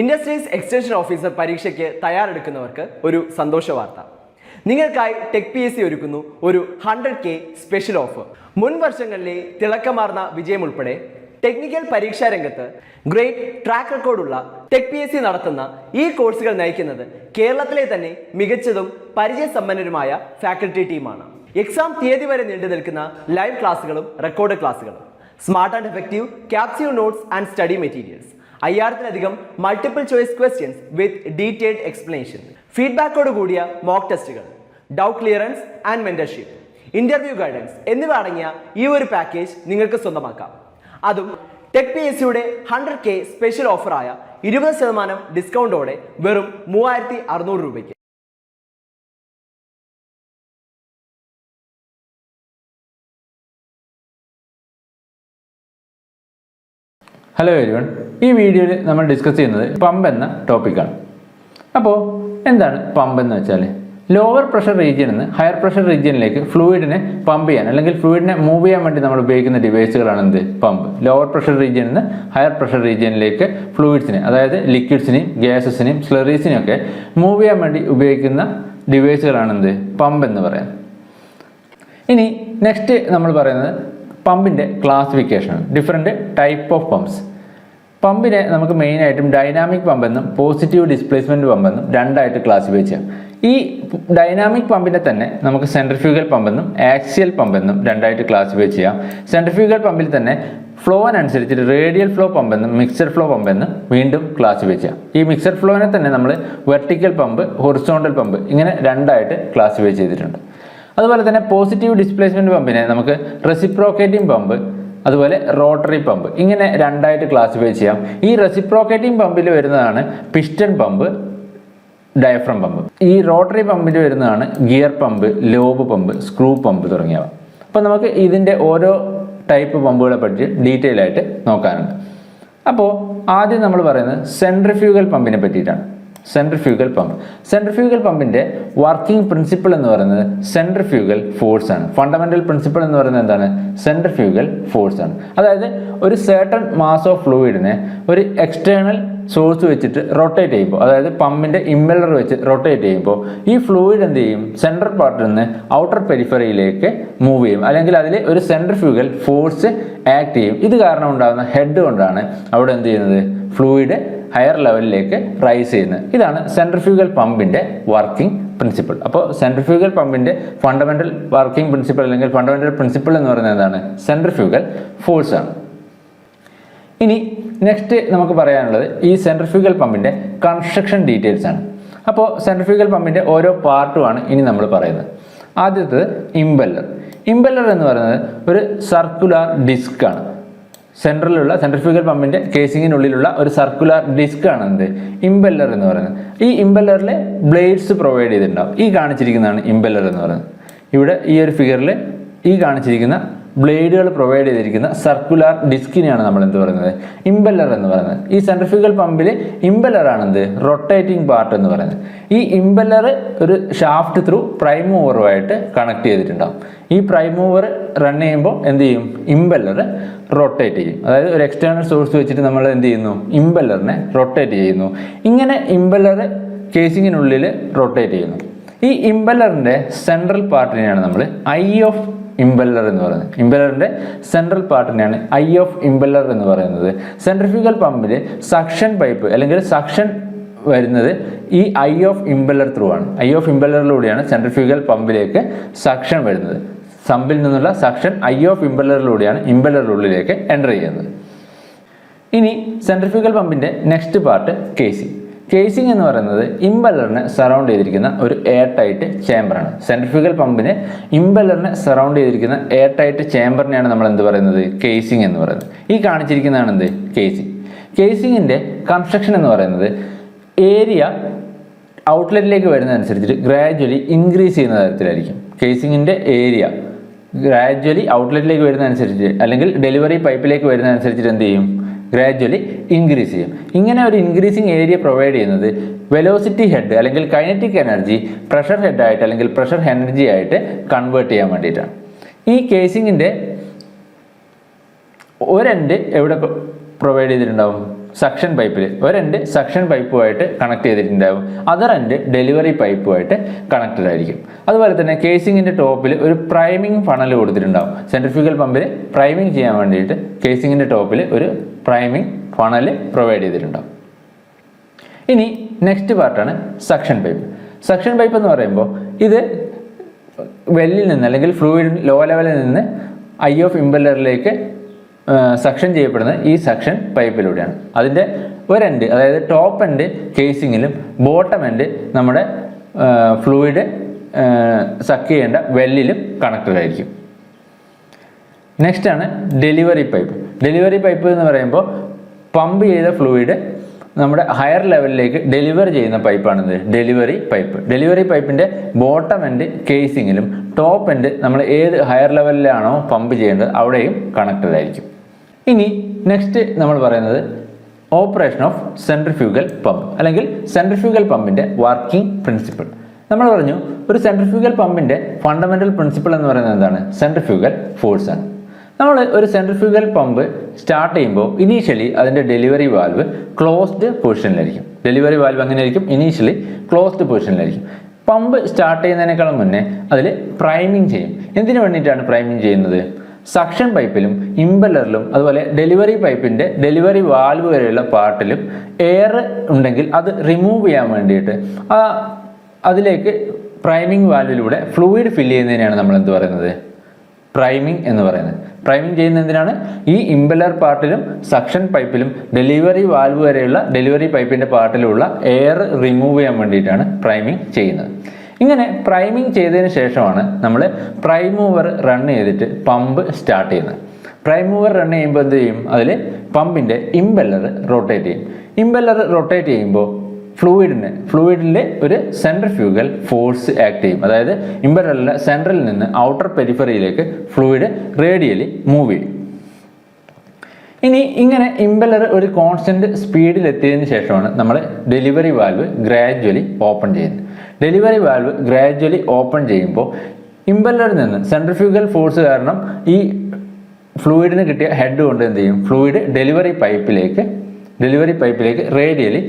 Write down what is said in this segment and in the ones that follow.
Industries extension officer പരീക്ഷയ്ക്ക് തയ്യാറെടുക്കുന്നവർക്ക് ഒരു സന്തോഷ വാർത്ത. നിങ്ങൾക്കായി ടെക് PSC ഒരുക്കുന്നു ഒരു 100K സ്പെഷ്യൽ ഓഫർ. മുൻ വർഷങ്ങളിലെ തിളക്കമാർന്ന വിജയം ഉൾപ്പെടെ ടെക്നിക്കൽ പരീക്ഷാ രംഗത്ത് ഗ്രേറ്റ് ട്രാക്ക് റെക്കോർഡുള്ള ടെക് PSC നടത്തുന്ന ഈ കോഴ്സുകൾ നയിക്കുന്നത് കേരളത്തിലെ തന്നെ മികച്ചതും പരിചയസമ്പന്നരുമായ ഫാക്കൽറ്റി ടീമാണ്. എക്സാം തീയതി വരെ നീണ്ടു നിൽക്കുന്ന ലൈവ് ക്ലാസ്സുകളും റെക്കോർഡ് ക്ലാസ്സുകളും, smart and effective capsule notes and study materials, 5000-ലധികം multiple choice questions with detailed explanation, ഫീഡ്ബാക്കോട് കൂടിയ മോക്ക് ടെസ്റ്റുകൾ, doubt clearance and mentorship, interview guidance എന്നിവ അടങ്ങിയ ഈ ഒരു പാക്കേജ് നിങ്ങൾക്ക് സ്വന്തമാക്കാം. അതും ടെക് PSCയുടെ 100K സ്പെഷ്യൽ ഓഫറായ 20% ഡിസ്കൗണ്ടോടെ വെറും 3600 രൂപയ്ക്ക്. ഹലോ എവരിവൺ, ഈ വീഡിയോയിൽ നമ്മൾ ഡിസ്കസ് ചെയ്യുന്നത് പമ്പ് എന്ന ടോപ്പിക്കാണ്. അപ്പോൾ എന്താണ് പമ്പ് എന്ന് വെച്ചാൽ, ലോവർ പ്രഷർ റീജിയനിൽ നിന്ന് ഹയർ പ്രഷർ റീജിയനിലേക്ക് ഫ്ലൂയിഡിനെ പമ്പ് ചെയ്യാൻ അല്ലെങ്കിൽ ഫ്ലൂയിഡിനെ മൂവ് ചെയ്യാൻ വേണ്ടി നമ്മൾ ഉപയോഗിക്കുന്ന ഡിവൈസുകളാണ് എന്ത്, പമ്പ്. ലോവർ പ്രഷർ റീജിയനിൽ നിന്ന് ഹയർ പ്രഷർ റീജിയനിലേക്ക് ഫ്ലൂയിഡ്സിനെ, അതായത് ലിക്വിഡ്സിനെയും ഗ്യാസസിനെയും സ്ലറീസിനെയും ഒക്കെ മൂവ് ചെയ്യാൻ വേണ്ടി ഉപയോഗിക്കുന്ന ഡിവൈസുകളാണ് എന്ത്, പമ്പ് എന്ന് പറയുന്നത്. ഇനി നെക്സ്റ്റ് നമ്മൾ പറയുന്നത് പമ്പിൻ്റെ ക്ലാസിഫിക്കേഷനാണ്. Different type of pumps. പമ്പിനെ നമുക്ക് മെയിനായിട്ടും ഡൈനാമിക് പമ്പെന്നും പോസിറ്റീവ് ഡിസ്പ്ലേസ്മെൻറ്റ് പമ്പെന്നും രണ്ടായിട്ട് ക്ലാസിഫൈ ചെയ്യാം. ഈ ഡൈനാമിക് പമ്പിനെ തന്നെ നമുക്ക് സെൻട്രിഫ്യൂഗൽ പമ്പെന്നും ആക്സിയൽ പമ്പെന്നും രണ്ടായിട്ട് ക്ലാസിഫൈ ചെയ്യാം. സെൻട്രിഫ്യൂഗൽ പമ്പിൽ തന്നെ ഫ്ലോവിനനുസരിച്ചിട്ട് റേഡിയൽ ഫ്ലോ പമ്പെന്നും മിക്സഡ് ഫ്ലോ പമ്പെന്നും വീണ്ടും ക്ലാസിഫൈ ചെയ്യാം. ഈ മിക്സഡ് ഫ്ലോവിനെ തന്നെ നമ്മൾ വെർട്ടിക്കൽ പമ്പ്, ഹൊറിസോണ്ടൽ പമ്പ് ഇങ്ങനെ രണ്ടായിട്ട് ക്ലാസിഫൈ ചെയ്തിട്ടുണ്ട്. അതുപോലെ തന്നെ പോസിറ്റീവ് ഡിസ്പ്ലേസ്മെൻറ്റ് പമ്പിനെ നമുക്ക് റെസിപ്രോക്കേറ്റിംഗ് പമ്പ്, അതുപോലെ റോട്ടറി പമ്പ് ഇങ്ങനെ രണ്ടായിട്ട് ക്ലാസിഫൈ ചെയ്യാം. ഈ റെസിപ്രോക്കേറ്റിംഗ് പമ്പിൽ വരുന്നതാണ് പിസ്റ്റൺ പമ്പ്, ഡയഫ്രം പമ്പ്. ഈ റോട്ടറി പമ്പിൽ വരുന്നതാണ് gear pump, lobe pump, screw pump തുടങ്ങിയവ. അപ്പോൾ നമുക്ക് ഇതിൻ്റെ ഓരോ ടൈപ്പ് പമ്പുകളെ പറ്റി ഡീറ്റെയിൽ ആയിട്ട് നോക്കാനുണ്ട്. അപ്പോൾ ആദ്യം നമ്മൾ പറയുന്നത് സെൻട്രിഫ്യൂഗൽ പമ്പിനെ പറ്റിയിട്ടാണ്. Centrifugal pump. സെൻട്രിഫ്യൂഗൽ പമ്പിൻ്റെ വർക്കിംഗ് പ്രിൻസിപ്പിൾ എന്ന് പറയുന്നത് സെൻട്രിഫ്യൂഗൽ ഫോഴ്സ് ആണ്. ഫണ്ടമെന്റൽ പ്രിൻസിപ്പിൾ എന്ന് പറയുന്നത് എന്താണ്, സെൻട്രിഫ്യൂഗൽ ഫോഴ്സ് ആണ്. അതായത് ഒരു സർട്ടൺ മാസ് ഓഫ് ഫ്ലൂയിഡിനെ ഒരു എക്സ്റ്റേണൽ സോഴ്സ് വെച്ചിട്ട് റൊട്ടേറ്റ് ചെയ്യുമ്പോൾ, അതായത് പമ്പിൻ്റെ ഇമ്പല്ലർ വെച്ച് റൊട്ടേറ്റ് ചെയ്യുമ്പോൾ ഈ ഫ്ലൂയിഡ് എന്ത് ചെയ്യും, സെൻട്രൽ പാർട്ടിൽ നിന്ന് ഔട്ടർ പെരിഫറിയിലേക്ക് മൂവ് ചെയ്യും, അല്ലെങ്കിൽ അതിൽ ഒരു സെൻട്രിഫ്യൂഗൽ ഫോഴ്സ് ആക്ട് ചെയ്യും. ഇത് കാരണം ഉണ്ടാകുന്ന ഹെഡ് കൊണ്ടാണ് അവിടെ എന്ത് ചെയ്യുന്നത്, ഫ്ലൂയിഡ് ഹയർ ലെവലിലേക്ക് റൈസ് ചെയ്യുന്നത്. ഇതാണ് സെൻട്രിഫ്യൂഗൽ പമ്പിൻ്റെ വർക്കിംഗ് പ്രിൻസിപ്പിൾ. അപ്പോൾ സെൻട്രിഫ്യൂഗൽ പമ്പിൻ്റെ ഫണ്ടമെന്റൽ വർക്കിംഗ് പ്രിൻസിപ്പിൾ അല്ലെങ്കിൽ ഫണ്ടമെന്റൽ പ്രിൻസിപ്പിൾ എന്ന് പറയുന്നത് എന്താണ്, സെൻട്രിഫ്യൂഗൽ ഫോഴ്സ് ആണ്. ഇനി നെക്സ്റ്റ് നമുക്ക് പറയാനുള്ളത് ഈ സെൻട്രിഫ്യൂഗൽ പമ്പിൻ്റെ കൺസ്ട്രക്ഷൻ ഡീറ്റെയിൽസ് ആണ്. അപ്പോൾ സെൻട്രിഫ്യൂഗൽ പമ്പിൻ്റെ ഓരോ പാർട്ടുമാണ് ഇനി നമ്മൾ പറയുന്നത്. ആദ്യത്തേത് ഇമ്പല്ലർ. ഇമ്പല്ലർ എന്ന് പറയുന്നത് ഒരു സർക്കുലർ ഡിസ്ക് ആണ്. സെൻട്രലിലുള്ള സെൻട്രിഫ്യൂഗൽ പമ്പിൻ്റെ കേസിങ്ങിനുള്ളിലുള്ള ഒരു സർക്കുലർ ഡിസ്ക് ആണ് എന്ത്, ഇമ്പല്ലർ എന്ന് പറയുന്നത്. ഈ ഇമ്പല്ലറിൽ ബ്ലേഡ്സ് പ്രൊവൈഡ് ചെയ്തിട്ടുണ്ടാവും. ഈ കാണിച്ചിരിക്കുന്നതാണ് ഇമ്പല്ലർ എന്ന് പറയുന്നത്. ഇവിടെ ഈ ഒരു ഫിഗറിൽ ഈ കാണിച്ചിരിക്കുന്ന ബ്ലേഡുകൾ പ്രൊവൈഡ് ചെയ്തിരിക്കുന്ന സർക്കുലർ ഡിസ്കിനെയാണ് നമ്മൾ എന്ത് പറയുന്നത്, ഇമ്പല്ലർ എന്ന് പറയുന്നത്. ഈ സെൻട്രിഫ്യൂഗൽ പമ്പിൽ ഇമ്പല്ലറാണ് എന്ത്, റൊട്ടേറ്റിംഗ് പാർട്ട് എന്ന് പറയുന്നത്. ഈ ഇമ്പല്ലർ ഒരു ഷാഫ്റ്റ് ത്രൂ പ്രൈം മൂവറുമായിട്ട് കണക്ട് ചെയ്തിട്ടുണ്ടാവും. ഈ പ്രൈം മൂവർ റൺ ചെയ്യുമ്പോൾ എന്ത് ചെയ്യും, ഇമ്പല്ലർ റൊട്ടേറ്റ് ചെയ്യും. അതായത് ഒരു എക്സ്റ്റേണൽ സോഴ്സ് വെച്ചിട്ട് നമ്മൾ എന്ത് ചെയ്യുന്നു, ഇമ്പല്ലറിനെ റൊട്ടേറ്റ് ചെയ്യുന്നു. ഇങ്ങനെ ഇമ്പല്ലർ കേസിങ്ങിനുള്ളിൽ റൊട്ടേറ്റ് ചെയ്യുന്നു. ഈ ഇമ്പല്ലറിൻ്റെ സെൻട്രൽ പാർട്ടിനെയാണ് നമ്മൾ ഐ ഓഫ് ഇമ്പല്ലർ എന്ന് പറയുന്നത്. ഇമ്പല്ലറിൻ്റെ സെൻട്രൽ പാർട്ടിനെയാണ് ഐ ഓഫ് ഇമ്പല്ലർ എന്ന് പറയുന്നത്. സെൻട്രിഫ്യൂഗൽ പമ്പിൽ സക്ഷൻ പൈപ്പ് അല്ലെങ്കിൽ സക്ഷൻ വരുന്നത് ഈ ഐ ഓഫ് ഇമ്പല്ലർ ത്രൂ ആണ്. ഐ ഓഫ് ഇമ്പല്ലറിലൂടെയാണ് സെൻട്രിഫ്യൂഗൽ പമ്പിലേക്ക് സക്ഷൻ വരുന്നത്. സമ്പിൽ നിന്നുള്ള സക്ഷൻ ഐ ഓഫ് ഇമ്പല്ലറിലൂടെയാണ് ഇമ്പല്ലറിനുള്ളിലേക്ക് എൻ്റർ ചെയ്യുന്നത്. ഇനി സെൻട്രിഫ്യൂഗൽ പമ്പിൻ്റെ നെക്സ്റ്റ് പാർട്ട് കേസിംഗ്. കേസിംഗ് എന്ന് പറയുന്നത് ഇമ്പല്ലറിനെ സറൗണ്ട് ചെയ്തിരിക്കുന്ന ഒരു എയർ ടൈറ്റ് ചേമ്പറാണ്. സെൻട്രിഫ്യൂഗൽ പമ്പിന് ഇമ്പല്ലറിനെ സറൗണ്ട് ചെയ്തിരിക്കുന്ന എയർ ടൈറ്റ് ചേമ്പറിനെയാണ് നമ്മൾ എന്ത് പറയുന്നത്, കേസിംഗ് എന്ന് പറയുന്നത്. ഈ കാണിച്ചിരിക്കുന്നതാണ് എന്ത്, കേസിംഗ്. കേസിങ്ങിൻ്റെ കൺസ്ട്രക്ഷൻ എന്ന് പറയുന്നത് ഏരിയ ഔട്ട്ലെറ്റിലേക്ക് വരുന്നതനുസരിച്ചിട്ട് ഗ്രാജ്വലി ഇൻക്രീസ് ചെയ്യുന്ന തരത്തിലായിരിക്കും. കേസിങ്ങിൻ്റെ ഏരിയ ഗ്രാജ്വലി ഔട്ട്ലെറ്റിലേക്ക് വരുന്നതനുസരിച്ച് അല്ലെങ്കിൽ ഡെലിവറി പൈപ്പിലേക്ക് വരുന്നതനുസരിച്ചിട്ട് എന്ത് ചെയ്യും, ഗ്രാജ്വലി ഇൻക്രീസ് ചെയ്യും. ഇങ്ങനെ ഒരു ഇൻക്രീസിങ് ഏരിയ പ്രൊവൈഡ് ചെയ്യുന്നത് വെലോസിറ്റി ഹെഡ് അല്ലെങ്കിൽ കൈനറ്റിക് എനർജി പ്രഷർ ഹെഡായിട്ട് അല്ലെങ്കിൽ പ്രഷർ എനർജി ആയിട്ട് കൺവേർട്ട് ചെയ്യാൻ വേണ്ടിയിട്ടാണ്. ഈ കേസിങ്ങിൻ്റെ ഒരെൻഡ് എവിടെ പ്രൊവൈഡ് ചെയ്തിട്ടുണ്ടാവും, സക്ഷൻ പൈപ്പിൽ ഒരെൻഡ് സക്ഷൻ പൈപ്പുമായിട്ട് കണക്ട് ചെയ്തിട്ടുണ്ടാവും, അതർ എൻഡ് ഡെലിവറി പൈപ്പുമായിട്ട് കണക്റ്റഡ് ആയിരിക്കും. അതുപോലെ തന്നെ കേസിങ്ങിൻ്റെ ടോപ്പിൽ ഒരു പ്രൈമിംഗ് ഫണൽ കൊടുത്തിട്ടുണ്ടാവും. സെൻട്രിഫ്യൂഗൽ പമ്പിൽ പ്രൈമിംഗ് ചെയ്യാൻ വേണ്ടിയിട്ട് കേസിങ്ങിൻ്റെ ടോപ്പിൽ ഒരു പ്രൈമിംഗ് ഫണൽ പ്രൊവൈഡ് ചെയ്തിട്ടുണ്ടാവും. ഇനി നെക്സ്റ്റ് പാർട്ടാണ് സക്ഷൻ പൈപ്പ്. സക്ഷൻ പൈപ്പ് എന്ന് പറയുമ്പോൾ ഇത് വെല്ലിൽ നിന്ന് അല്ലെങ്കിൽ ഫ്ലൂയിഡ് ലോ ലെവലിൽ നിന്ന് ഐ ഓഫ് ഇമ്പല്ലറിലേക്ക് സക്ഷൻ ചെയ്യപ്പെടുന്നത് ഈ സക്ഷൻ പൈപ്പിലൂടെയാണ്. അതിൻ്റെ ഒരെൻഡ് അതായത് ടോപ്പ് എൻഡ് കേസിങ്ങിലും ബോട്ടം എൻഡ് നമ്മുടെ ഫ്ലൂയിഡ് സക്ക് ചെയ്യേണ്ട വെല്ലിലും കണക്റ്റഡ് ആയിരിക്കും. നെക്സ്റ്റ് ആണ് ഡെലിവറി പൈപ്പ്. ഡെലിവറി പൈപ്പ് എന്ന് പറയുമ്പോൾ പമ്പ് ചെയ്ത ഫ്ലൂയിഡ് നമ്മുടെ ഹയർ ലെവലിലേക്ക് ഡെലിവർ ചെയ്യുന്ന പൈപ്പാണിത് ഡെലിവറി പൈപ്പ്. ഡെലിവറി പൈപ്പിൻ്റെ ബോട്ടം എൻഡ് കേസിങ്ങിലും ടോപ്പ് എൻഡ് നമ്മൾ ഏത് ഹയർ ലെവലിലാണോ പമ്പ് ചെയ്യേണ്ടത് അവിടെയും കണക്റ്റഡ് ആയിരിക്കും. ഇനി നെക്സ്റ്റ് നമ്മൾ പറയുന്നത് ഓപ്പറേഷൻ ഓഫ് സെൻട്രിഫ്യൂഗൽ പമ്പ് അല്ലെങ്കിൽ സെൻട്രിഫ്യൂഗൽ പമ്പിൻ്റെ വർക്കിംഗ് പ്രിൻസിപ്പിൾ. നമ്മൾ പറഞ്ഞു ഒരു സെൻട്രിഫ്യൂഗൽ പമ്പിൻ്റെ ഫണ്ടമെൻ്റൽ പ്രിൻസിപ്പിൾ എന്ന് പറയുന്നത് എന്താണ്? സെൻട്രിഫ്യൂഗൽ ഫോഴ്സാണ്. നമ്മൾ ഒരു സെൻട്രിഫ്യൂഗൽ പമ്പ് സ്റ്റാർട്ട് ചെയ്യുമ്പോൾ ഇനീഷ്യലി അതിൻ്റെ ഡെലിവറി വാൽവ് ക്ലോസ്ഡ് പൊസിഷനിലായിരിക്കും. ഡെലിവറി വാൽവ് എങ്ങനെയായിരിക്കും? ഇനീഷ്യലി ക്ലോസ്ഡ് പൊസിഷനിലായിരിക്കും. പമ്പ് സ്റ്റാർട്ട് ചെയ്യുന്നതിനേക്കാളും മുന്നേ അതിൽ പ്രൈമിങ് ചെയ്യും. എന്തിനു വേണ്ടിയിട്ടാണ് പ്രൈമിങ് ചെയ്യുന്നത്? സക്ഷൻ പൈപ്പിലും ഇമ്പല്ലറിലും അതുപോലെ ഡെലിവറി പൈപ്പിൻ്റെ ഡെലിവറി വാൽവ് വരെയുള്ള പാർട്ടിലും എയർ ഉണ്ടെങ്കിൽ അത് റിമൂവ് ചെയ്യാൻ വേണ്ടിയിട്ട് അതിലേക്ക് പ്രൈമിംഗ് വാൽവിലൂടെ ഫ്ലൂയിഡ് ഫില്ല് ചെയ്യുന്നതിനെയാണ് നമ്മൾ എന്ത് പറയുന്നത്? പ്രൈമിംഗ് എന്ന് പറയുന്നത്. പ്രൈമിംഗ് ചെയ്യുന്ന എന്തിനാണ്? ഈ ഇമ്പല്ലർ പാർട്ടിലും സക്ഷൻ പൈപ്പിലും ഡെലിവറി വാൽവ് വരെയുള്ള ഡെലിവറി പൈപ്പിൻ്റെ പാർട്ടിലുള്ള എയർ റിമൂവ് ചെയ്യാൻ വേണ്ടിയിട്ടാണ് പ്രൈമിംഗ് ചെയ്യുന്നത്. ഇങ്ങനെ പ്രൈമിംഗ് ചെയ്തതിന് ശേഷമാണ് നമ്മൾ പ്രൈം മൂവർ റൺ ചെയ്തിട്ട് പമ്പ് സ്റ്റാർട്ട് ചെയ്യുന്നത്. പ്രൈം മൂവർ റൺ ചെയ്യുമ്പോൾ എന്ത് ചെയ്യും? അതിൽ പമ്പിൻ്റെ ഇമ്പല്ലർ റൊട്ടേറ്റ് ചെയ്യും. ഇമ്പല്ലർ റൊട്ടേറ്റ് ചെയ്യുമ്പോൾ ഫ്ലൂയിഡിൻ്റെ ഒരു സെൻട്രിഫ്യൂഗൽ ഫോഴ്സ് ആക്ട് ചെയ്യും. അതായത് ഇമ്പല്ലറിലെ സെൻട്രലിൽ നിന്ന് ഔട്ടർ പെരിഫറിയിലേക്ക് ഫ്ലൂയിഡ് റേഡിയലി മൂവ് ചെയ്യും. ഇനി ഇങ്ങനെ ഇമ്പല്ലർ ഒരു കോൺസ്റ്റന്റ് സ്പീഡിൽ എത്തിയതിന് ശേഷമാണ് നമ്മൾ ഡെലിവറി വാൽവ് ഗ്രാജ്വലി ഓപ്പൺ ചെയ്യുന്നത്. ഡെലിവറി വാൽവ് ഗ്രാജ്വലി ഓപ്പൺ ചെയ്യുമ്പോൾ ഇമ്പല്ലറിൽ നിന്ന് സെൻട്രിഫ്യൂഗൽ ഫോഴ്സ് കാരണം ഈ ഫ്ലൂയിഡിന് കിട്ടിയ ഹെഡ് കൊണ്ട് എന്ത് ചെയ്യും? ഫ്ലൂയിഡ് ഡെലിവറി പൈപ്പിലേക്ക് റേഡിയലി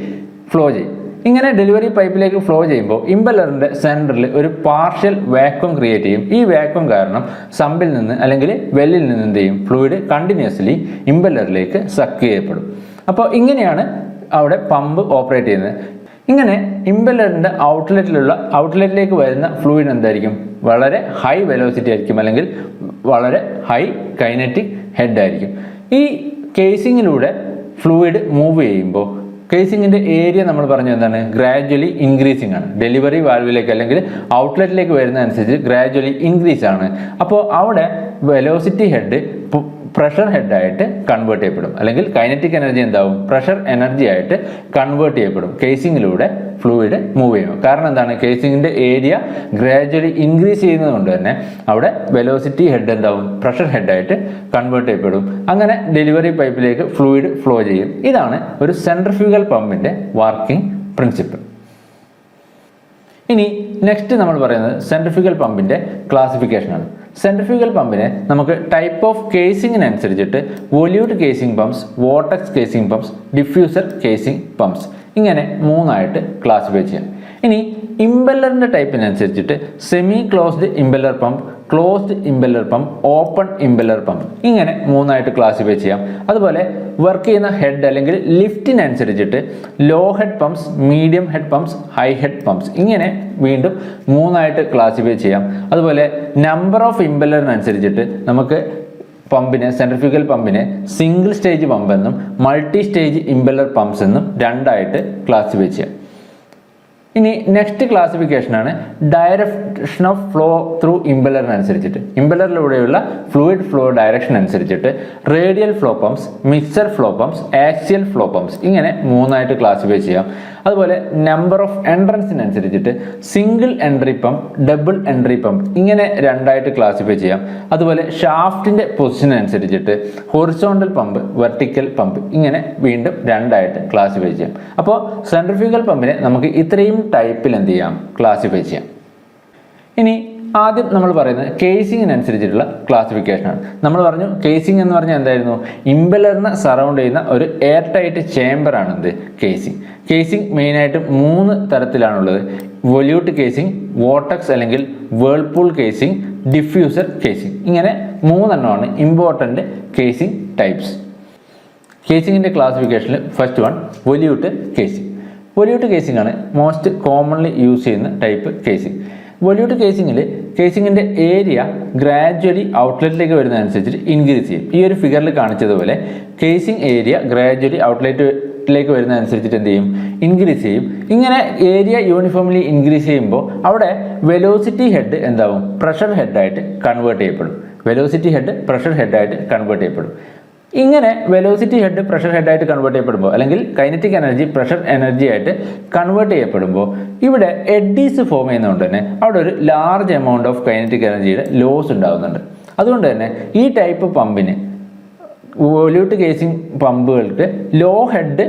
ഫ്ലോ ചെയ്യും. ഇങ്ങനെ ഡെലിവറി പൈപ്പിലേക്ക് ഫ്ലോ ചെയ്യുമ്പോൾ ഇമ്പല്ലറിൻ്റെ സെൻറ്ററിൽ ഒരു പാർഷ്യൽ വാക്വം ക്രിയേറ്റ് ചെയ്യും. ഈ വാക്വം കാരണം സമ്പിൽ നിന്ന് അല്ലെങ്കിൽ വെല്ലിൽ നിന്ന് എന്ത് ചെയ്യും? ഫ്ലൂയിഡ് കണ്ടിന്യൂസ്ലി ഇമ്പല്ലറിലേക്ക് സക്ക് ചെയ്യപ്പെടും. അപ്പോൾ ഇങ്ങനെയാണ് അവിടെ പമ്പ് ഓപ്പറേറ്റ് ചെയ്യുന്നത്. ഇങ്ങനെ ഇമ്പല്ലറിൻ്റെ ഔട്ട്ലെറ്റിലേക്ക് വരുന്ന ഫ്ലൂയിഡ് എന്തായിരിക്കും? വളരെ ഹൈ വെലോസിറ്റി ആയിരിക്കും അല്ലെങ്കിൽ വളരെ ഹൈ കൈനറ്റിക് ഹെഡ് ആയിരിക്കും. ഈ കേസിങ്ങിലൂടെ ഫ്ലൂയിഡ് മൂവ് ചെയ്യുമ്പോൾ കേസിങ്ങിൻ്റെ ഏരിയ നമ്മൾ പറഞ്ഞു എന്താണ്? ഗ്രാജ്വലി ഇൻക്രീസിങ് ആണ്. ഡെലിവറി വാൽവിലേക്ക് അല്ലെങ്കിൽ ഔട്ട്ലെറ്റിലേക്ക് വരുന്നതനുസരിച്ച് ഗ്രാജ്വലി ഇൻക്രീസ് ആണ്. അപ്പോൾ അവിടെ വെലോസിറ്റി ഹെഡ് പ്രഷർ ഹെഡായിട്ട് കൺവേർട്ട് ചെയ്യപ്പെടും അല്ലെങ്കിൽ കൈനറ്റിക് എനർജി എന്താവും? പ്രഷർ എനർജി ആയിട്ട് കൺവേർട്ട് ചെയ്യപ്പെടും കേസിങ്ങിലൂടെ ഫ്ലൂയിഡ് മൂവ് ചെയ്യുമ്പോൾ. കാരണം എന്താണ്? കേസിങ്ങിൻ്റെ ഏരിയ ഗ്രാജ്വലി ഇൻക്രീസ് ചെയ്യുന്നത് കൊണ്ട് തന്നെ അവിടെ വെലോസിറ്റി ഹെഡ് എന്താവും? പ്രഷർ ഹെഡായിട്ട് കൺവേർട്ട് ചെയ്യപ്പെടും. അങ്ങനെ ഡെലിവറി പൈപ്പിലേക്ക് ഫ്ലൂയിഡ് ഫ്ലോ ചെയ്യും. ഇതാണ് ഒരു സെൻട്രിഫ്യൂഗൽ പമ്പിൻ്റെ വർക്കിംഗ് പ്രിൻസിപ്പിൾ. ഇനി നെക്സ്റ്റ് നമ്മൾ പറയുന്നത് സെൻട്രിഫ്യൂഗൽ പമ്പിൻ്റെ ക്ലാസിഫിക്കേഷനാണ്. സെൻട്രിഫ്യൂഗൽ പമ്പിനെ നമുക്ക് ടൈപ്പ് ഓഫ് കേസിങ്ങിനനുസരിച്ചിട്ട് volute casing pumps, vortex casing pumps, diffuser casing pumps ഇങ്ങനെ മൂന്നായിട്ട് ക്ലാസിഫൈ ചെയ്യാം. ഇനി ഇമ്പല്ലറിൻ്റെ ടൈപ്പിനനുസരിച്ചിട്ട് semi closed impeller pump, closed impeller pump, open impeller pump ഇങ്ങനെ മൂന്നായിട്ട് ക്ലാസിഫൈ ചെയ്യാം. അതുപോലെ വർക്ക് ചെയ്യുന്ന ഹെഡ് അല്ലെങ്കിൽ ലിഫ്റ്റിനനുസരിച്ചിട്ട് low head pumps, medium head pumps, high head pumps ഇങ്ങനെ വീണ്ടും മൂന്നായിട്ട് ക്ലാസിഫൈ ചെയ്യാം. അതുപോലെ നമ്പർ ഓഫ് ഇമ്പല്ലറിനനുസരിച്ചിട്ട് നമുക്ക് സെൻട്രിഫ്യൂഗൽ പമ്പിനെ സിംഗിൾ സ്റ്റേജ് പമ്പ് എന്നും മൾട്ടി സ്റ്റേജ് ഇമ്പല്ലർ പമ്പ്സ് എന്നും രണ്ടായിട്ട് ക്ലാസിഫൈ ചെയ്യാം. ഇനി നെക്സ്റ്റ് ക്ലാസിഫിക്കേഷനാണ് ഡയറക്ഷൻ ഓഫ് ഫ്ലോ ത്രൂ ഇമ്പല്ലറിനനുസരിച്ചിട്ട്. ഇമ്പല്ലറിലൂടെയുള്ള ഫ്ലൂയിഡ് ഫ്ലോ ഡയറക്ഷൻ അനുസരിച്ചിട്ട് radial flow pumps, mixer flow pumps, axial flow pumps ഇങ്ങനെ മൂന്നായിട്ട് ക്ലാസിഫൈ ചെയ്യാം. അതുപോലെ നമ്പർ ഓഫ് എൻട്രൻസിനനുസരിച്ചിട്ട് single entry pump, double entry pump ഇങ്ങനെ രണ്ടായിട്ട് ക്ലാസിഫൈ ചെയ്യാം. അതുപോലെ ഷാഫ്റ്റിൻ്റെ പൊസിഷൻ അനുസരിച്ചിട്ട് ഹൊറിസോണ്ടൽ പമ്പ്, വെർട്ടിക്കൽ പമ്പ് ഇങ്ങനെ വീണ്ടും രണ്ടായിട്ട് ക്ലാസിഫൈ ചെയ്യാം. അപ്പോൾ സെൻട്രിഫ്യൂഗൽ പമ്പിനെ നമുക്ക് ഇത്രയും ടൈപ്പിൽ എന്ത് ചെയ്യാം? ക്ലാസിഫൈ ചെയ്യാം. ഇനി ആദ്യം നമ്മൾ പറയുന്നത് കേസിങ്ങിനനുസരിച്ചിട്ടുള്ള ക്ലാസിഫിക്കേഷനാണ്. നമ്മൾ പറഞ്ഞു കേസിംഗ് എന്ന് പറഞ്ഞാൽ എന്തായിരുന്നു? ഇമ്പലറിനെ സറൗണ്ട് ചെയ്യുന്ന ഒരു എയർ ടൈറ്റ് ചേംബറാണ് എന്ത്? കേസിംഗ്. കേസിംഗ് മെയിനായിട്ട് 3 തരത്തിലാണുള്ളത്: വൊല്യൂട്ട് കേസിംഗ്, വോർട്ടക്സ് അല്ലെങ്കിൽ വേൾപൂൾ കേസിംഗ്, ഡിഫ്യൂസർ കേസിംഗ്. ഇങ്ങനെ 3 എണ്ണമാണ് ഇമ്പോർട്ടൻ്റ് കേസിംഗ് ടൈപ്സ്. കേസിങ്ങിൻ്റെ ക്ലാസിഫിക്കേഷനിൽ first one volute casing. Volute casing ആണ് മോസ്റ്റ് കോമൺലി യൂസ് ചെയ്യുന്ന ടൈപ്പ് കേസിംഗ്. വൊല്യൂട്ട് കേസിങ്ങിൽ കേസിങ്ങിൻ്റെ ഏരിയ ഗ്രാജ്വലി ഔട്ട്ലെറ്റിലേക്ക് വരുന്നതനുസരിച്ച് ഇൻക്രീസ് ചെയ്യും. ഈ ഒരു ഫിഗറിൽ കാണിച്ചതുപോലെ കേസിംഗ് ഏരിയ ഗ്രാജ്വലി ഔട്ട്ലെറ്റിലേക്ക് വരുന്നതനുസരിച്ചിട്ട് എന്ത് ചെയ്യും? ഇൻക്രീസ് ചെയ്യും. ഇങ്ങനെ ഏരിയ യൂണിഫോംലി ഇൻക്രീസ് ചെയ്യുമ്പോൾ അവിടെ വെലോസിറ്റി ഹെഡ് എന്താവും? പ്രഷർ ഹെഡായിട്ട് കൺവേർട്ട് ചെയ്യപ്പെടും. വെലോസിറ്റി ഹെഡ് പ്രഷർ ഹെഡായിട്ട് കൺവേർട്ട് ചെയ്യപ്പെടും. ഇങ്ങനെ വെലോസിറ്റി ഹെഡ് പ്രഷർ ഹെഡായിട്ട് കൺവേർട്ട് ചെയ്യപ്പെടുമ്പോൾ അല്ലെങ്കിൽ കൈനറ്റിക് എനർജി പ്രഷർ എനർജി ആയിട്ട് കൺവേർട്ട് ചെയ്യപ്പെടുമ്പോൾ ഇവിടെ എഡ്ഡീസ് ഫോം ചെയ്യുന്നതുകൊണ്ട് തന്നെ അവിടെ ഒരു ലാർജ് എമൗണ്ട് ഓഫ് കൈനറ്റിക് എനർജിയുടെ ലോസ് ഉണ്ടാകുന്നുണ്ട്. അതുകൊണ്ട് തന്നെ ഈ ടൈപ്പ് പമ്പിന്, വൊല്യൂട്ട് കേസിംഗ് പമ്പുകൾക്ക് ലോ ഹെഡ്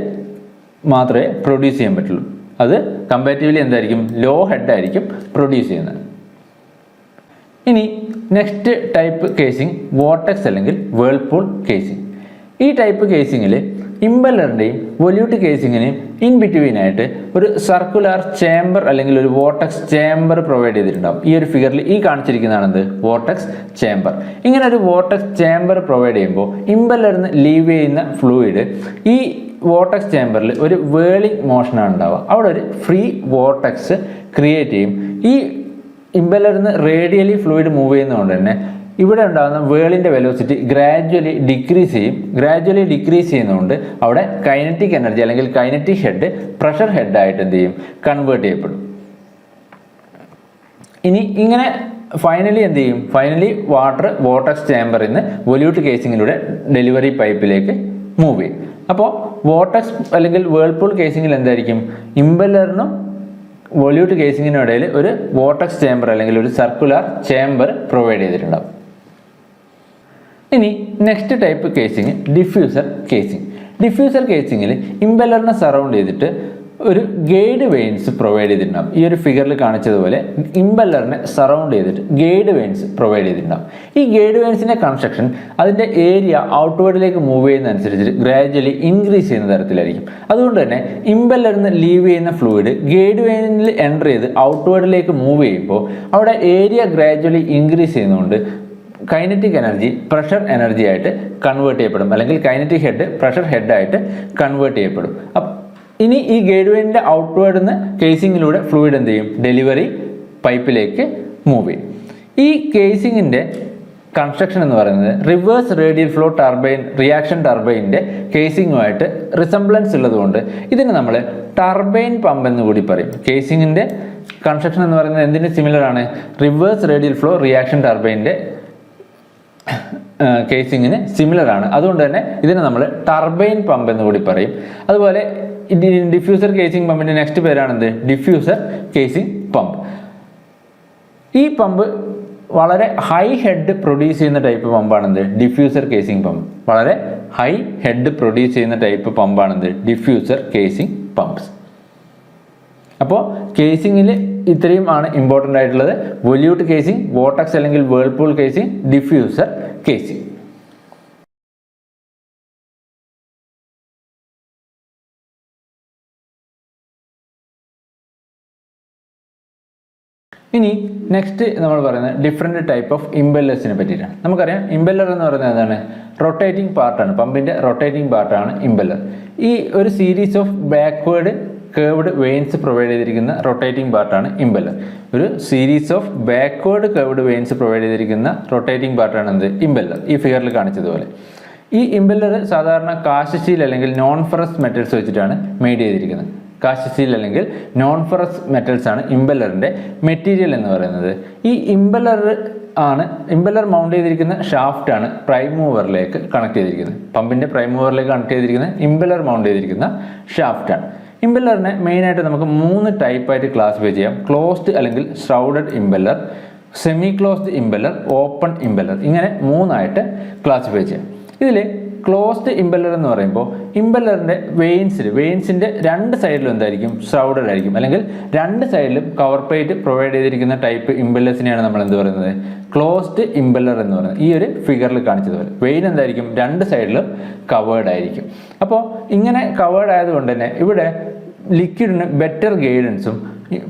മാത്രമേ പ്രൊഡ്യൂസ് ചെയ്യാൻ പറ്റുള്ളൂ. അത് കമ്പാരിറ്റീവ്ലി എന്തായിരിക്കും? ലോ ഹെഡായിരിക്കും പ്രൊഡ്യൂസ് ചെയ്യുന്നത്. ഇനി നെക്സ്റ്റ് ടൈപ്പ് കേസിംഗ് വോർട്ടക്സ് അല്ലെങ്കിൽ വേൾപൂൾ കേസിംഗ്. ഈ ടൈപ്പ് കേസിങ്ങിൽ ഇമ്പല്ലറിൻ്റെയും വൊല്യൂട്ട് കേസിങ്ങിനെയും ഇൻ ബിറ്റ്വീൻ ആയിട്ട് ഒരു സർക്കുലർ ചേംബർ അല്ലെങ്കിൽ ഒരു വോർട്ടക്സ് ചേംബർ പ്രൊവൈഡ് ചെയ്തിട്ടുണ്ടാകും. ഈ ഒരു ഫിഗറിൽ ഈ കാണിച്ചിരിക്കുന്നതാണ് എന്ത്? Vortex chamber. ഇങ്ങനെ ഒരു വോർട്ടക്സ് ചേംബർ പ്രൊവൈഡ് ചെയ്യുമ്പോൾ ഇമ്പല്ലറിന് ലീവ് ചെയ്യുന്ന ഫ്ലൂയിഡ് ഈ വോർട്ടക്സ് ചേംബറിൽ ഒരു വേളിംഗ് മോഷനാണ് ഉണ്ടാവുക. അവിടെ ഒരു ഫ്രീ വോർട്ടക്സ് ക്രിയേറ്റ് ചെയ്യും. ഈ ഇമ്പല്ലറിന് റേഡിയലി ഫ്ലൂയിഡ് മൂവ് ചെയ്യുന്നതുകൊണ്ട് തന്നെ ഇവിടെ ഉണ്ടാകുന്ന വേളിൻ്റെ വെലോസിറ്റി ഗ്രാജ്വലി ഡിക്രീസ് ചെയ്യും. ഗ്രാജ്വലി ഡിക്രീസ് ചെയ്യുന്നതുകൊണ്ട് അവിടെ കൈനറ്റിക് എനർജി അല്ലെങ്കിൽ കൈനറ്റിക് ഹെഡ് പ്രഷർ ഹെഡായിട്ട് എന്ത് ചെയ്യും? കൺവേർട്ട് ചെയ്യപ്പെടും. ഇനി ഇങ്ങനെ ഫൈനലി എന്ത് ചെയ്യും? ഫൈനലി വാട്ടർ വോർട്ടക്സ് ചേംബറിൽ നിന്ന് വൊല്യൂട്ട് കേസിങ്ങിലൂടെ ഡെലിവറി പൈപ്പിലേക്ക് മൂവ് ചെയ്യും. അപ്പോൾ വോർട്ടക്സ് അല്ലെങ്കിൽ വേൾപൂൾ കേസിങ്ങിൽ എന്തായിരിക്കും? ഇമ്പല്ലറിനും വൊല്യൂട്ട് കേസിങ്ങിനും ഇടയിൽ ഒരു വോർട്ടക്സ് ചേംബർ അല്ലെങ്കിൽ ഒരു സർക്കുലർ ചേംബർ പ്രൊവൈഡ് ചെയ്തിട്ടുണ്ടാവും. ഇനി next type casing diffuser casing. Diffuser കേസിങ്ങിൽ ഇമ്പല്ലറിനെ സറൗണ്ട് ചെയ്തിട്ട് ഒരു ഗൈഡ് വെയിൻസ് പ്രൊവൈഡ് ചെയ്തിട്ടുണ്ടാകും. ഈ ഒരു ഫിഗറിൽ കാണിച്ചതുപോലെ ഇമ്പല്ലറിനെ സറൗണ്ട് ചെയ്തിട്ട് ഗൈഡ് വെയിൻസ് പ്രൊവൈഡ് ചെയ്തിട്ടുണ്ടാകും. ഈ ഗൈഡ് വെയിൻസിൻ്റെ കൺസ്ട്രക്ഷൻ അതിൻ്റെ ഏരിയ ഔട്ട്വേർഡിലേക്ക് മൂവ് ചെയ്യുന്നതനുസരിച്ച് ഗ്രാജ്വലി ഇൻക്രീസ് ചെയ്യുന്ന തരത്തിലായിരിക്കും. അതുകൊണ്ട് തന്നെ ഇമ്പല്ലറിന് ലീവ് ചെയ്യുന്ന ഫ്ലൂയിഡ് ഗൈഡ് വെയിനിൽ എൻ്റർ ചെയ്ത് ഔട്ട്വേർഡിലേക്ക് മൂവ് ചെയ്യുമ്പോൾ അവിടെ ഏരിയ ഗ്രാജ്വലി ഇൻക്രീസ് ചെയ്യുന്നതുകൊണ്ട് കൈനറ്റിക് എനർജി പ്രഷർ എനർജി ആയിട്ട് കൺവേർട്ട് ചെയ്യപ്പെടും. അല്ലെങ്കിൽ കൈനറ്റിക് ഹെഡ് പ്രഷർ ഹെഡായിട്ട് കൺവേർട്ട് ചെയ്യപ്പെടും. ഇനി ഈ ഗൈഡ് വെയിനിൻ്റെ ഔട്ട്വേർഡിൽ നിന്ന് കേസിങ്ങിലൂടെ ഫ്ലൂയിഡ് എന്ത് ചെയ്യും? ഡെലിവറി പൈപ്പിലേക്ക് മൂവ് ചെയ്യും. ഈ കേസിങ്ങിൻ്റെ കൺസ്ട്രക്ഷൻ എന്ന് പറയുന്നത് reverse radial flow turbine reaction ടർബൈനിൻ്റെ കേസിങ്ങുമായിട്ട് റിസംബ്ലൻസ് ഉള്ളതുകൊണ്ട് ഇതിന് നമ്മൾ ടർബൈൻ പമ്പ് എന്ന് കൂടി പറയും. കേസിങ്ങിൻ്റെ കൺസ്ട്രക്ഷൻ എന്ന് പറയുന്നത് എന്തിന് സിമിലർ ആണ്? റിവേഴ്സ് റേഡിയൽ ഫ്ലോ റിയാക്ഷൻ ടർബൈനിൻ്റെ കേസിങ്ങിന് സിമിലർ ആണ്. അതുകൊണ്ട് തന്നെ ഇതിനെ നമ്മൾ ടർബൈൻ പമ്പ് എന്ന് കൂടി പറയും. അതുപോലെ ഡിഫ്യൂസർ കേസിംഗ് പമ്പിൻ്റെ നെക്സ്റ്റ് പേരാണെന്ത്? Diffuser casing pump. ഈ പമ്പ് വളരെ ഹൈ ഹെഡ് പ്രൊഡ്യൂസ് ചെയ്യുന്ന ടൈപ്പ് പമ്പാണെന്ത്? Diffuser casing pump. വളരെ ഹൈ ഹെഡ് പ്രൊഡ്യൂസ് ചെയ്യുന്ന ടൈപ്പ് പമ്പാണെന്ത്? Diffuser casing pumps. അപ്പോൾ കേസിങ്ങിൽ ഇത്രയും ആണ് ഇമ്പോർട്ടൻ്റ് ആയിട്ടുള്ളത്: വൊല്യൂട്ട് കേസിംഗ്, വോർട്ടക്സ് അല്ലെങ്കിൽ വേൾപൂൾ കേസിംഗ്, ഡിഫ്യൂസർ കേസിംഗ്. ഇനി നെക്സ്റ്റ് നമ്മൾ പറയുന്നത് ഡിഫറെൻറ്റ് ടൈപ്പ് ഓഫ് ഇമ്പല്ലേഴ്സിനെ പറ്റിയിട്ടാണ്. നമുക്കറിയാം ഇമ്പല്ലർ എന്ന് പറയുന്നത് എന്താണ്? റൊട്ടേറ്റിംഗ് പാർട്ടാണ്. പമ്പിൻ്റെ റൊട്ടേറ്റിംഗ് പാർട്ടാണ് ഇമ്പല്ലർ. ഈ ഒരു series of backward curved veins provide ചെയ്തിരിക്കുന്ന റൊട്ടേറ്റിംഗ് പാർട്ടാണ് ഇമ്പല്ലർ. ഒരു series of backward curved veins provide ചെയ്തിരിക്കുന്ന റൊട്ടേറ്റിംഗ് പാർട്ടാണ് എന്ത്? ഇമ്പല്ലർ. ഈ ഫിഗറിൽ കാണിച്ചതുപോലെ ഈ ഇമ്പല്ലർ സാധാരണ കാസ്റ്റ് സ്റ്റീൽ അല്ലെങ്കിൽ നോൺ ഫെറസ് മെറ്റൽസ് വെച്ചിട്ടാണ് മെയ്ഡ് ചെയ്തിരിക്കുന്നത്. കാസ്റ്റ് സ്റ്റീൽ അല്ലെങ്കിൽ നോൺ ഫെറസ് മെറ്റൽസ് ആണ് ഇമ്പല്ലറിൻ്റെ മെറ്റീരിയൽ എന്ന് പറയുന്നത്. ഈ ഇമ്പല്ലർ മൗണ്ട് ചെയ്തിരിക്കുന്ന ഷാഫ്റ്റാണ് പ്രൈം മൂവറിലേക്ക് കണക്ട് ചെയ്തിരിക്കുന്നത്. പമ്പിൻ്റെ പ്രൈം മൂവറിലേക്ക് കണക്ട് ചെയ്തിരിക്കുന്ന ഇമ്പല്ലർ മൗണ്ട് ചെയ്തിരിക്കുന്ന ഷാഫ്റ്റാണ്. ഇമ്പല്ലറിനെ മെയിനായിട്ട് നമുക്ക് 3 ടൈപ്പായിട്ട് ക്ലാസിഫൈ ചെയ്യാം: ക്ലോസ്ഡ് അല്ലെങ്കിൽ shrouded impeller, semi closed impeller, open impeller. ഇങ്ങനെ 3 ആയിട്ട് ക്ലാസിഫൈ ചെയ്യാം. ഇതിൽ ക്ലോസ്ഡ് ഇമ്പല്ലർ എന്ന് പറയുമ്പോൾ ഇമ്പല്ലറിൻ്റെ വെയിൻസിൻ്റെ രണ്ട് സൈഡിലും എന്തായിരിക്കും ഷ്രൗഡഡ് ആയിരിക്കും, അല്ലെങ്കിൽ രണ്ട് സൈഡിലും കവർ പ്ലേറ്റ് പ്രൊവൈഡ് ചെയ്തിരിക്കുന്ന ടൈപ്പ് ഇമ്പല്ലേഴ്സിനെയാണ് നമ്മൾ എന്ത് പറയുന്നത്, ക്ലോസ്ഡ് ഇമ്പല്ലർ എന്ന് പറയുന്നത്. ഈ ഒരു ഫിഗറിൽ കാണിച്ചതുപോലെ വെയിൻ എന്തായിരിക്കും രണ്ട് സൈഡിലും കവേർഡ് ആയിരിക്കും. അപ്പോൾ ഇങ്ങനെ കവേർഡ് ആയതുകൊണ്ട് തന്നെ ഇവിടെ ലിക്വിഡിന് ബെറ്റർ ഗൈഡൻസും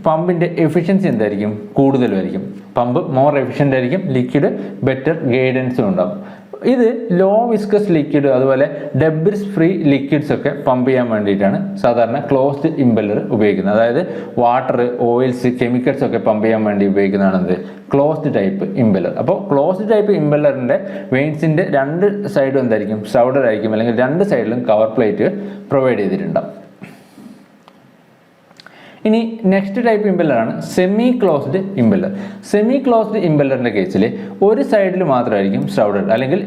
പമ്പിൻ്റെ എഫിഷ്യൻസി എന്തായിരിക്കും കൂടുതലുമായിരിക്കും. പമ്പ് മോർ എഫിഷ്യൻ്റ് ആയിരിക്കും, ലിക്വിഡ് ബെറ്റർ ഗൈഡൻസും ഉണ്ടാകും. ഇത് ലോ വിസ്കസ് ലിക്വിഡ് അതുപോലെ ഡെബ്രിസ് ഫ്രീ ലിക്വിഡ്സ് ഒക്കെ പമ്പ് ചെയ്യാൻ വേണ്ടിയിട്ടാണ് സാധാരണ ക്ലോസ്ഡ് ഇമ്പല്ലർ ഉപയോഗിക്കുന്നത്. അതായത് വാട്ടർ, ഓയിൽസ്, കെമിക്കൽസ് ഒക്കെ പമ്പ് ചെയ്യാൻ വേണ്ടി ഉപയോഗിക്കുന്നതാണ് ക്ലോസ്ഡ് ടൈപ്പ് ഇമ്പല്ലർ. അപ്പോൾ ക്ലോസ്ഡ് ടൈപ്പ് ഇമ്പല്ലറിൻ്റെ വെയിൻസിൻ്റെ രണ്ട് സൈഡും എന്തായിരിക്കും ഷ്രൗഡഡ് ആയിരിക്കും, അല്ലെങ്കിൽ രണ്ട് സൈഡിലും കവർ പ്ലേറ്റ് പ്രൊവൈഡ് ചെയ്തിട്ടുണ്ടാവും. ഇനി നെക്സ്റ്റ് ടൈപ്പ് ഇമ്പല്ലറാണ് semi closed impeller. Semi closed ഇമ്പല്ലറിൻ്റെ കേസിൽ ഒരു സൈഡിൽ മാത്രമായിരിക്കും ഷ്രൗഡഡ്, അല്ലെങ്കിൽ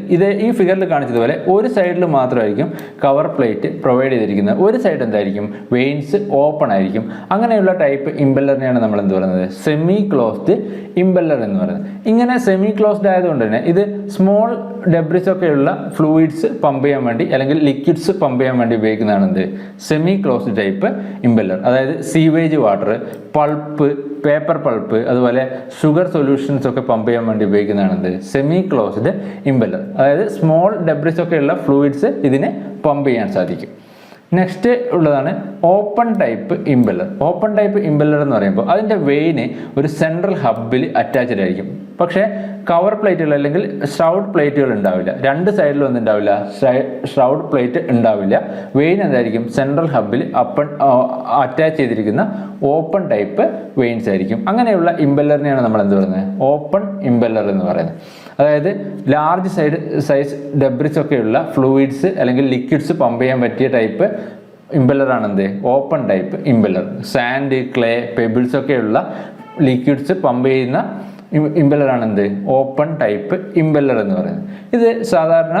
ഈ ഫിഗറിൽ കാണിച്ചതുപോലെ ഒരു സൈഡിൽ മാത്രമായിരിക്കും കവർ പ്ലേറ്റ് പ്രൊവൈഡ് ചെയ്തിരിക്കുന്നത്. ഒരു സൈഡ് എന്തായിരിക്കും വെയിൻസ് ഓപ്പൺ ആയിരിക്കും. അങ്ങനെയുള്ള ടൈപ്പ് ഇമ്പല്ലറിനെയാണ് നമ്മൾ എന്ത് പറയുന്നത്, സെമി ക്ലോസ്ഡ് ഇമ്പല്ലർ എന്ന് പറയുന്നത്. ഇങ്ങനെ സെമി ക്ലോസ്ഡ് ആയതുകൊണ്ട് തന്നെ ഇത് സ്മോൾ ഡെബ്രിസ് ഒക്കെയുള്ള ഫ്ലൂയിഡ്സ് പമ്പ് ചെയ്യാൻ വേണ്ടി, അല്ലെങ്കിൽ ലിക്വിഡ്സ് പമ്പ് ചെയ്യാൻ വേണ്ടി ഉപയോഗിക്കുന്നതാണ് എന്ത്, സെമി ക്ലോസ്ഡ് ടൈപ്പ് ഇമ്പല്ലർ. അതായത് sewage water, pulp, paper pulp, അതുപോലെ ഷുഗർ സൊല്യൂഷൻസ് ഒക്കെ പമ്പ് ചെയ്യാൻ വേണ്ടി ഉപയോഗിക്കുന്നതാണ് എന്ത്, സെമി ക്ലോസ്ഡ് ഇമ്പല്ലർ. അതായത് സ്മോൾ ഡെബ്രിസ് ഒക്കെയുള്ള ഫ്ലൂയിഡ്സ് ഇതിനെ പമ്പ് ചെയ്യാൻ സാധിക്കും. നെക്സ്റ്റ് ഉള്ളതാണ് open type impeller. Open type impeller എന്ന് പറയുമ്പോൾ അതിൻ്റെ വെയിന് ഒരു സെൻട്രൽ ഹബ്ബിൽ അറ്റാച്ച്ഡ് ആയിരിക്കും. പക്ഷേ കവർ പ്ലേറ്റുകൾ അല്ലെങ്കിൽ ഷ്രൗഡ് പ്ലേറ്റുകൾ ഉണ്ടാവില്ല, രണ്ട് സൈഡിലും ഒന്നും ഉണ്ടാവില്ല, ഷ്രൗഡ് പ്ലേറ്റ് ഉണ്ടാവില്ല. വെയിൻ എന്തായിരിക്കും സെൻട്രൽ ഹബ്ബിൽ അറ്റാച്ച് ചെയ്തിരിക്കുന്ന ഓപ്പൺ ടൈപ്പ് വെയിൻസ് ആയിരിക്കും. അങ്ങനെയുള്ള ഇമ്പല്ലറിനെയാണ് നമ്മൾ എന്ത് പറയുന്നത്, ഓപ്പൺ ഇമ്പല്ലർ എന്ന് പറയുന്നത്. അതായത് ലാർജ് സൈസ് ഡെബ്രിസ് ഒക്കെയുള്ള ഫ്ലൂയിഡ്സ് അല്ലെങ്കിൽ ലിക്വിഡ്സ് പമ്പ് ചെയ്യാൻ പറ്റിയ ടൈപ്പ് ഇമ്പല്ലറാണ് എന്ത്, open type impeller. Sand, clay, pebbles ഒക്കെയുള്ള ലിക്വിഡ്സ് പമ്പ് ചെയ്യുന്ന ഇമ്പല്ലറാണ് എന്ത്, ഓപ്പൺ ടൈപ്പ് ഇമ്പല്ലർ എന്ന് പറയുന്നത്. ഇത് സാധാരണ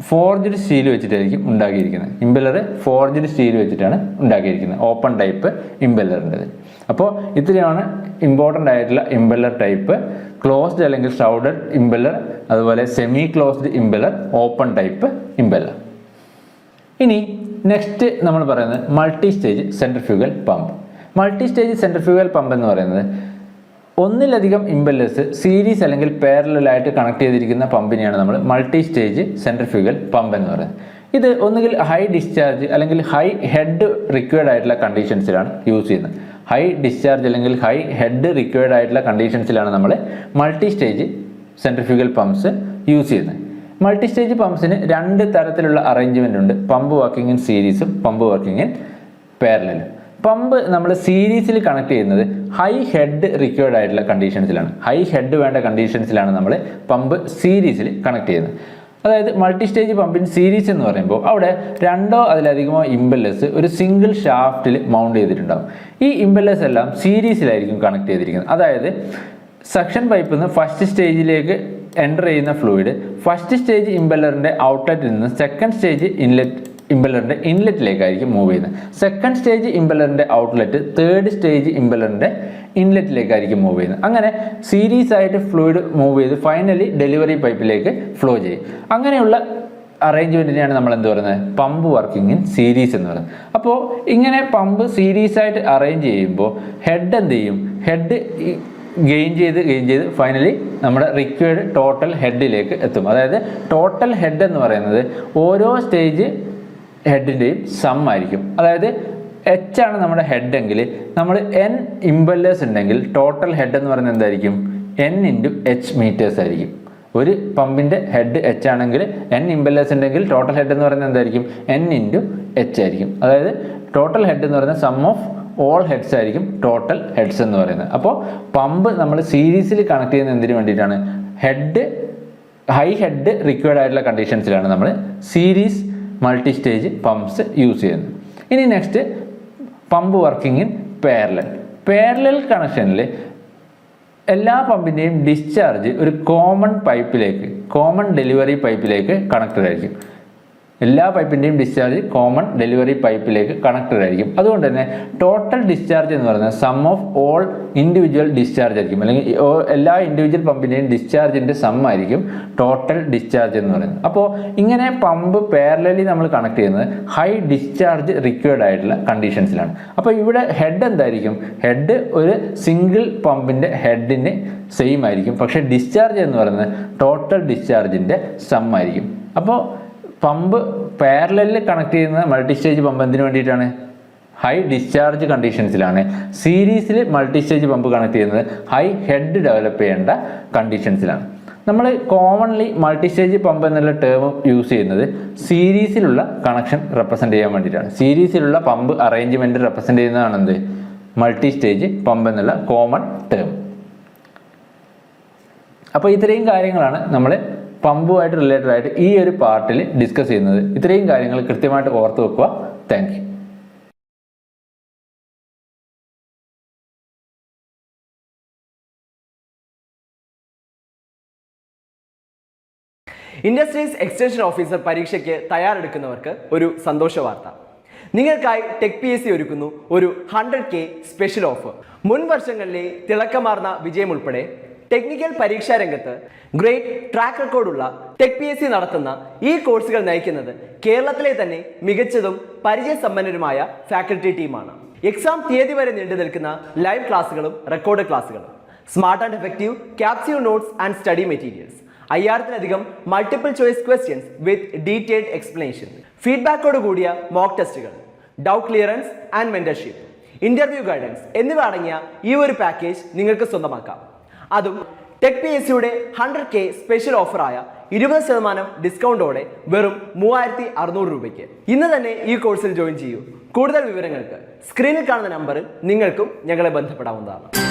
ഫോർജ്ഡ് സ്റ്റീൽ വെച്ചിട്ടായിരിക്കും ഉണ്ടാക്കിയിരിക്കുന്നത്. ഇമ്പല്ലർ ഫോർജ്ഡ് സ്റ്റീൽ വെച്ചിട്ടാണ് ഉണ്ടാക്കിയിരിക്കുന്നത് ഓപ്പൺ ടൈപ്പ് ഇമ്പല്ലറിൻ്റെത്. അപ്പോൾ ഇത്രയാണ് ഇമ്പോർട്ടൻ്റ് ആയിട്ടുള്ള ഇമ്പല്ലർ ടൈപ്പ്: ക്ലോസ്ഡ് അല്ലെങ്കിൽ ഷ്രൗഡഡ് ഇമ്പല്ലർ, അതുപോലെ semi closed impeller, open type impeller. ഇനി നെക്സ്റ്റ് നമ്മൾ പറയുന്നത് multi stage centrifugal pump. Multi stage centrifugal pump എന്ന് പറയുന്നത് ഒന്നിലധികം ഇമ്പല്ലേഴ്സ് സീരീസ് അല്ലെങ്കിൽ പാരലലായിട്ട് കണക്ട് ചെയ്തിരിക്കുന്ന പമ്പിനെയാണ് നമ്മൾ മൾട്ടി സ്റ്റേജ് സെൻട്രിഫ്യൂഗൽ പമ്പ് എന്ന് പറയുന്നത്. ഇത് ഒന്നുകിൽ ഹൈ ഡിസ്ചാർജ് അല്ലെങ്കിൽ ഹൈ ഹെഡ് റിക്വയർഡ് ആയിട്ടുള്ള കണ്ടീഷൻസിലാണ് യൂസ് ചെയ്യുന്നത്. ഹൈ ഡിസ്ചാർജ് അല്ലെങ്കിൽ ഹൈ ഹെഡ് റിക്വയർഡ് ആയിട്ടുള്ള കണ്ടീഷൻസിലാണ് നമ്മൾ multi stage centrifugal pumps use ചെയ്യുന്നത്. മൾട്ടി സ്റ്റേജ് പമ്പ്സിന് രണ്ട് തരത്തിലുള്ള അറേഞ്ച്മെൻ്റ് ഉണ്ട്: പമ്പ് വർക്കിംഗ് ഇൻ സീരീസും പമ്പ് വർക്കിംഗ് ഇൻ പാരലലും. പമ്പ് നമ്മൾ സീരീസിൽ കണക്ട് ചെയ്യുന്നത് ഹൈ ഹെഡ് റിക്വയർഡ് ആയിട്ടുള്ള കണ്ടീഷൻസിലാണ്. ഹൈ ഹെഡ് വേണ്ട കണ്ടീഷൻസിലാണ് നമ്മൾ പമ്പ് സീരീസിൽ കണക്ട് ചെയ്യുന്നത്. അതായത് മൾട്ടി സ്റ്റേജ് പമ്പിൻ സീരീസ് എന്ന് പറയുമ്പോൾ അവിടെ രണ്ടോ അതിലധികമോ ഇമ്പല്ലേഴ്സ് ഒരു സിംഗിൾ ഷാഫ്റ്റിൽ മൗണ്ട് ചെയ്തിട്ടുണ്ടാകും. ഈ ഇമ്പല്ലേഴ്സ് എല്ലാം സീരീസിലായിരിക്കും കണക്ട് ചെയ്തിരിക്കുന്നത്. അതായത് സക്ഷൻ പൈപ്പിൽ നിന്ന് ഫസ്റ്റ് സ്റ്റേജിലേക്ക് എൻ്റർ ചെയ്യുന്ന ഫ്ലൂയിഡ് ഫസ്റ്റ് സ്റ്റേജ് ഇമ്പല്ലറിൻ്റെ ഔട്ട്ലെറ്റിൽ നിന്ന് സെക്കൻഡ് സ്റ്റേജ് ഇമ്പല്ലറിൻ്റെ ഇൻലെറ്റിലേക്കായിരിക്കും മൂവ് ചെയ്യുന്നത്. സെക്കൻഡ് സ്റ്റേജ് ഇമ്പല്ലറിൻ്റെ ഔട്ട്ലെറ്റ് തേർഡ് സ്റ്റേജ് ഇമ്പല്ലറിൻ്റെ ഇൻലെറ്റിലേക്കായിരിക്കും മൂവ് ചെയ്യുന്നത്. അങ്ങനെ സീരീസ് ആയിട്ട് ഫ്ലൂയിഡ് മൂവ് ചെയ്ത് ഫൈനലി ഡെലിവറി പൈപ്പിലേക്ക് ഫ്ലോ ചെയ്യും. അങ്ങനെയുള്ള അറേഞ്ച്മെൻറ്റിനെയാണ് നമ്മൾ എന്ത് പറയുന്നത്, പമ്പ് വർക്കിംഗ് ഇൻ സീരീസ് എന്ന് പറയുന്നത്. അപ്പോൾ ഇങ്ങനെ പമ്പ് സീരീസ് ആയിട്ട് അറേഞ്ച് ചെയ്യുമ്പോൾ ഹെഡ് എന്ത് ചെയ്യും, ഹെഡ് ഗെയിൻ ചെയ്ത് ഫൈനലി നമ്മുടെ റിക്വയർഡ് ടോട്ടൽ ഹെഡിലേക്ക് എത്തും. അതായത് ടോട്ടൽ ഹെഡ് എന്ന് പറയുന്നത് ഓരോ സ്റ്റേജ് ഹെഡിൻ്റെയും സം ആയിരിക്കും. അതായത് എച്ച് ആണ് നമ്മുടെ ഹെഡ് എങ്കിൽ നമ്മൾ എൻ ഇമ്പല്ലേഴ്സ് ഉണ്ടെങ്കിൽ ടോട്ടൽ ഹെഡ് എന്ന് പറയുന്നത് എന്തായിരിക്കും, എൻ ഇൻറ്റു എച്ച് മീറ്റേഴ്സ് ആയിരിക്കും. ഒരു പമ്പിൻ്റെ ഹെഡ് എച്ച് ആണെങ്കിൽ എൻ ഇമ്പല്ലേഴ്സ് ഉണ്ടെങ്കിൽ ടോട്ടൽ ഹെഡ് എന്ന് പറയുന്നത് എന്തായിരിക്കും, എൻ ഇൻറ്റു എച്ച് ആയിരിക്കും. അതായത് ടോട്ടൽ ഹെഡ് എന്ന് പറയുന്നത് സം ഓഫ് ഓൾ ഹെഡ്സ് ആയിരിക്കും ടോട്ടൽ ഹെഡ്സ് എന്ന് പറയുന്നത്. അപ്പോൾ പമ്പ് നമ്മൾ സീരീസിൽ കണക്ട് ചെയ്യുന്ന എന്തിനു വേണ്ടിയിട്ടാണ്, ഹൈ ഹെഡ് റിക്വയർഡ് ആയിട്ടുള്ള കണ്ടീഷൻസിലാണ് നമ്മൾ series multi stage pumps use ചെയ്യുന്നത്. ഇനി next pump working in parallel കണക്ഷനിൽ എല്ലാ പമ്പിൻ്റെയും ഡിസ്ചാർജ് ഒരു കോമൺ ഡെലിവറി പൈപ്പിലേക്ക് കണക്റ്റഡ് ആയിരിക്കും. എല്ലാ പൈപ്പിൻ്റെയും ഡിസ്ചാർജ് കോമൺ ഡെലിവറി പൈപ്പിലേക്ക് കണക്റ്റഡ് ആയിരിക്കും. അതുകൊണ്ട് തന്നെ ടോട്ടൽ ഡിസ്ചാർജ് എന്ന് പറയുന്നത് sum of all individual discharge ആയിരിക്കും, അല്ലെങ്കിൽ എല്ലാ ഇൻഡിവിജ്വൽ പമ്പിൻ്റെയും ഡിസ്ചാർജിൻ്റെ സം ആയിരിക്കും ടോട്ടൽ ഡിസ്ചാർജ് എന്ന് പറയുന്നത്. അപ്പോൾ ഇങ്ങനെ പമ്പ് പാരലലി നമ്മൾ കണക്ട് ചെയ്യുന്നത് ഹൈ ഡിസ്ചാർജ് റിക്വയർഡ് ആയിട്ടുള്ള കണ്ടീഷൻസിലാണ്. അപ്പോൾ ഇവിടെ ഹെഡ് എന്തായിരിക്കും? ഹെഡ് ഒരു സിംഗിൾ പമ്പിൻ്റെ ഹെഡിന് സെയിം ആയിരിക്കും, പക്ഷേ ഡിസ്ചാർജ് എന്ന് പറയുന്നത് ടോട്ടൽ ഡിസ്ചാർജിൻ്റെ സം ആയിരിക്കും. അപ്പോൾ പമ്പ് പാരലലിൽ കണക്ട് ചെയ്യുന്ന മൾട്ടി സ്റ്റേജ് പമ്പ് എന്തിനു വേണ്ടിയിട്ടാണ്? ഹൈ ഡിസ്ചാർജ് കണ്ടീഷൻസിലാണ്. സീരീസിൽ മൾട്ടി സ്റ്റേജ് പമ്പ് കണക്ട് ചെയ്യുന്നത് ഹൈ ഹെഡ് ഡെവലപ്പ് ചെയ്യേണ്ട കണ്ടീഷൻസിലാണ്. നമ്മൾ കോമൺലി മൾട്ടി സ്റ്റേജ് പമ്പ് എന്നുള്ള ടേം യൂസ് ചെയ്യുന്നത് സീരീസിലുള്ള കണക്ഷൻ റെപ്രസെൻ്റ് ചെയ്യാൻ വേണ്ടിയിട്ടാണ്. സീരീസിലുള്ള പമ്പ് അറേഞ്ച്മെൻറ്റ് റെപ്രസെൻ്റ് ചെയ്യുന്നതാണ് എന്ത്? മൾട്ടി സ്റ്റേജ് പമ്പ് എന്നുള്ള കോമൺ ടേം. അപ്പോൾ ഇത്രയും കാര്യങ്ങളാണ് നമ്മൾ പമ്പുമായിട്ട് റിലേറ്റഡ് ആയിട്ട് ഈ ഒരു പാർട്ടിൽ ഡിസ്കസ് ചെയ്യുന്നത്. ഇത്രയും കാര്യങ്ങൾ കൃത്യമായിട്ട് ഓർത്ത് വെക്കുക. Thank you. Industries extension officer പരീക്ഷയ്ക്ക് തയ്യാറെടുക്കുന്നവർക്ക് ഒരു സന്തോഷ വാർത്ത. നിങ്ങൾക്കായി ടെക് PSC ഒരുക്കുന്നു ഒരു 100K സ്പെഷ്യൽ ഓഫർ. മുൻ വർഷങ്ങളിലെ തിളക്കമാർന്ന വിജയം ഉൾപ്പെടെ ടെക്നിക്കൽ പരീക്ഷാ രംഗത്ത് ഗ്രേറ്റ് ട്രാക്ക് റെക്കോർഡുള്ള ടെക് PSC നടത്തുന്ന ഈ കോഴ്സുകൾ നയിക്കുന്നത് കേരളത്തിലെ തന്നെ മികച്ചതും പരിചയസമ്പന്നരുമായ ഫാക്കൽറ്റി ടീമാണ്. എക്സാം തീയതി വരെ നീണ്ടു നിൽക്കുന്ന ലൈവ് ക്ലാസ്സുകളും റെക്കോർഡ് ക്ലാസ്സുകളും, smart and effective capsule notes and study materials, 5000-ലധികം multiple choice questions with detailed explanation, ഫീഡ്ബാക്കോട് കൂടിയ മോക്ക് ടെസ്റ്റുകൾ, doubt clearance and mentorship, interview guidance എന്നിവ അടങ്ങിയ ഈ ഒരു പാക്കേജ് നിങ്ങൾക്ക് സ്വന്തമാക്കാം. അതും ടെക് PSCയുടെ 100K സ്പെഷ്യൽ ഓഫറായ 20% ഡിസ്കൗണ്ടോടെ വെറും 3600 രൂപയ്ക്ക്. ഇന്ന് തന്നെ ഈ കോഴ്സിൽ ജോയിൻ ചെയ്യൂ. കൂടുതൽ വിവരങ്ങൾക്ക് സ്ക്രീനിൽ കാണുന്ന നമ്പറിൽ നിങ്ങൾക്കും ഞങ്ങളെ ബന്ധപ്പെടാവുന്നതാണ്.